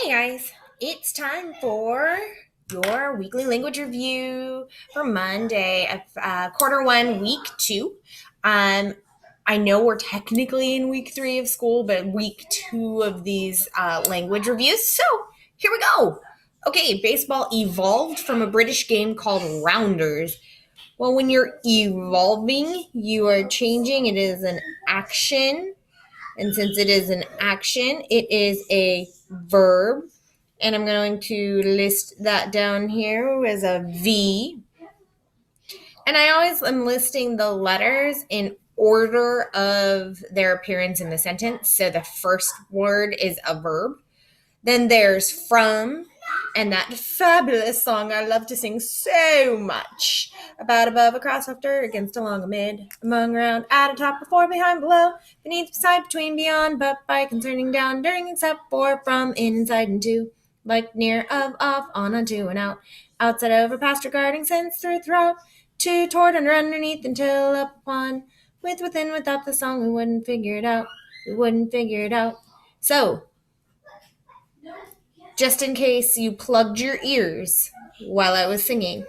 Hey guys, it's time for your weekly language review for Monday of quarter one, week two. Um, I know we're technically in week three of school, but week two of these language reviews. So here we go. Okay, baseball evolved from a British game called Rounders. Well, when you're evolving, you are changing. It is an action. And since it is an action, it is a verb. And I'm going to list that down here as a V. And I always am listing the letters in order of their appearance in the sentence. So the first word is a verb. Then there's from, and that fabulous song I love to sing so much. About, above, across, after, against, along, amid, among, around, at, atop, before, behind, below, beneath, beside, between, beyond, but, by, concerning, down, during, except, for, from, in, inside, and to, like, near, of, off, on, onto, and out, outside, over, past, regarding, since, through, throughout, to, toward, under, underneath, until, up, upon, with, within, without the song, we wouldn't figure it out. So, just in case you plugged your ears while I was singing,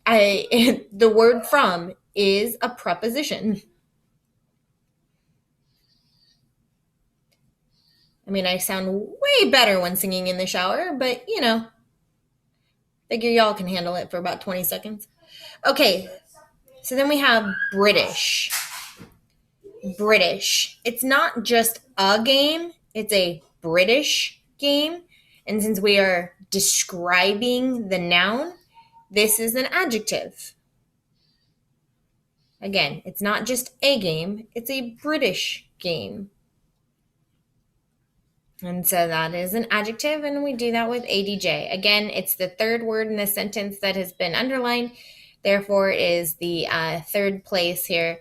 the word from is a preposition. I mean, I sound way better when singing in the shower, but figure y'all can handle it for about 20 seconds. Okay, so then we have British. British. It's not just a game, it's a British game. And since we are describing the noun, this is an adjective. Again, it's not just a game, it's a British game. And so that is an adjective, and we do that with ADJ. Again, it's the third word in the sentence that has been underlined. Therefore, it is the third place here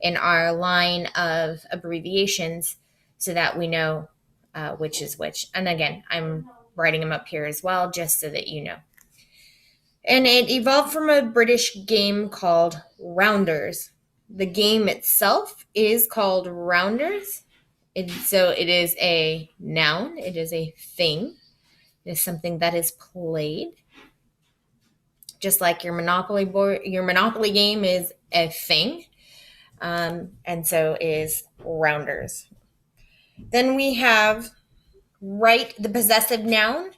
in our line of abbreviations so that we know which is which. And again, I'm writing them up here as well, just so that you know. And it evolved from a British game called Rounders. The game itself is called Rounders. So it is a noun. It is a thing. It is something that is played. Just like your Monopoly board, your Monopoly game is a thing. And so is Rounders. Then we have the possessive noun.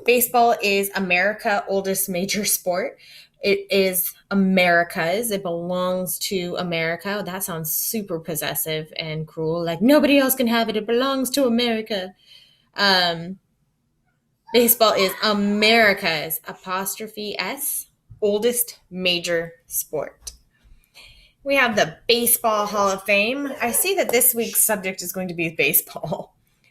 Baseball is America's oldest major sport. It is America's. It belongs to America. That sounds super possessive and cruel. Like nobody else can have it. It belongs to America. Baseball is America's apostrophe S oldest major sport. We have the Baseball Hall of Fame. I see that this week's subject is going to be baseball.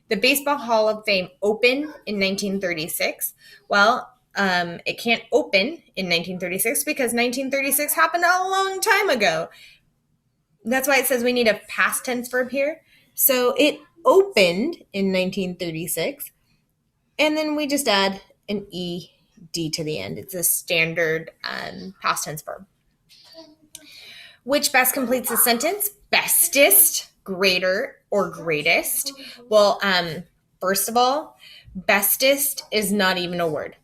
The Baseball Hall of Fame opened in 1936. Well, it can't open in 1936 because 1936 happened a long time ago. That's why it says we need a past tense verb here. So it opened in 1936, and then we just add an ED to the end. It's a standard past tense verb. Which best completes the sentence? Bestest, greater, or greatest? Well, first of all, bestest is not even a word.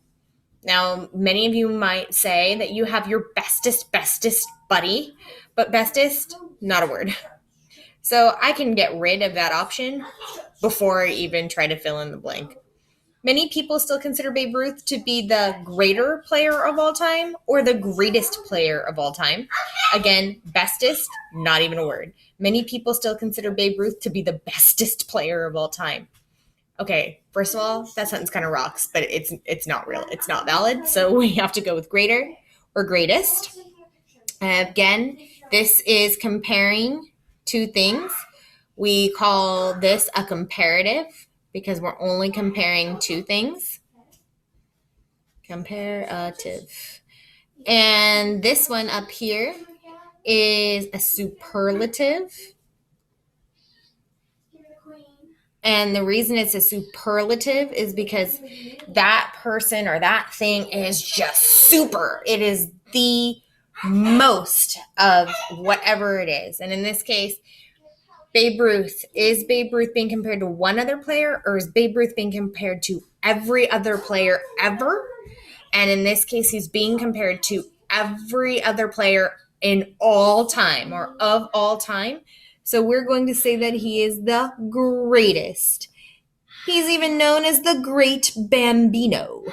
Now, many of you might say that you have your bestest buddy, but bestest, not a word. So I can get rid of that option before I even try to fill in the blank. Many people still consider Babe Ruth to be the greater player of all time or the greatest player of all time. Again, bestest, not even a word. Many people still consider Babe Ruth to be the bestest player of all time. Okay, first of all, that sentence kind of rocks, but it's not real. It's not valid, so we have to go with greater or greatest. Again, this is comparing two things. We call this a comparative because we're only comparing two things. Comparative. And this one up here is a superlative. And the reason it's a superlative is because that person or that thing is just super. It is the most of whatever it is. And in this case, Babe Ruth. Is Babe Ruth being compared to one other player, or is Babe Ruth being compared to every other player ever. And in this case, he's being compared to every other player in all time or of all time. So we're going to say that he is the greatest. He's even known as the Great Bambino.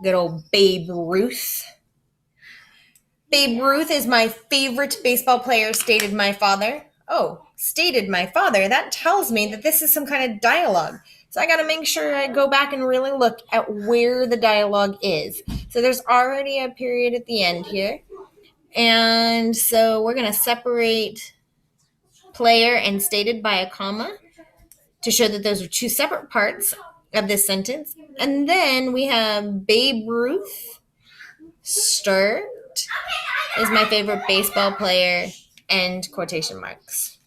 Good old Babe Ruth. Babe Ruth is my favorite baseball player, stated my father. Oh, stated my father. That tells me that this is some kind of dialogue. So I got to make sure I go back and really look at where the dialogue is. So there's already a period at the end here. And so we're going to separate player and stated by a comma to show that those are two separate parts of this sentence. And then we have Babe Ruth, start, is my favorite baseball player, end quotation marks.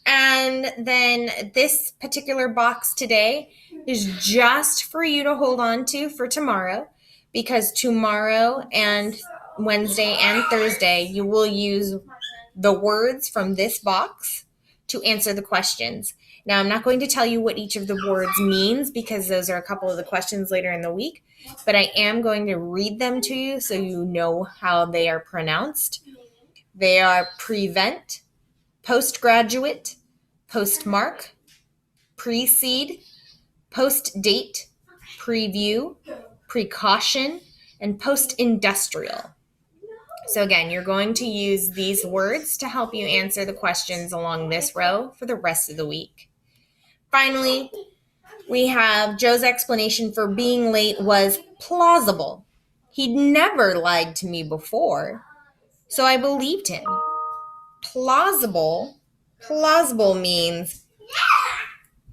And then this particular box today is just for you to hold on to for tomorrow, because tomorrow and Wednesday and Thursday you will use the words from this box to answer the questions. Now, I'm not going to tell you what each of the words means because those are a couple of the questions later in the week, but I am going to read them to you so you know how they are pronounced. They are prevent, postgraduate, postmark, precede, post-date, preview, precaution, and post-industrial. So again, you're going to use these words to help you answer the questions along this row for the rest of the week. Finally, we have Joe's explanation for being late was plausible. He'd never lied to me before, so I believed him. Plausible means,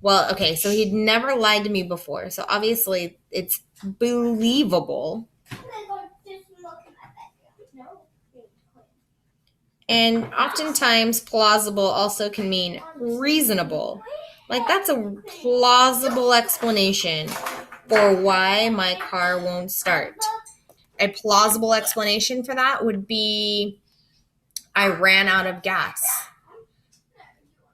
well, okay, so he'd never lied to me before, so obviously it's believable. And oftentimes plausible also can mean reasonable. Like, that's a plausible explanation for why my car won't start. A plausible explanation for that would be, I ran out of gas.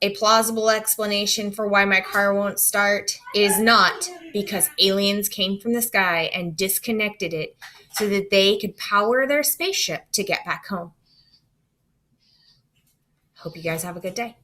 A plausible explanation for why my car won't start is not because aliens came from the sky and disconnected it so that they could power their spaceship to get back home. Hope you guys have a good day.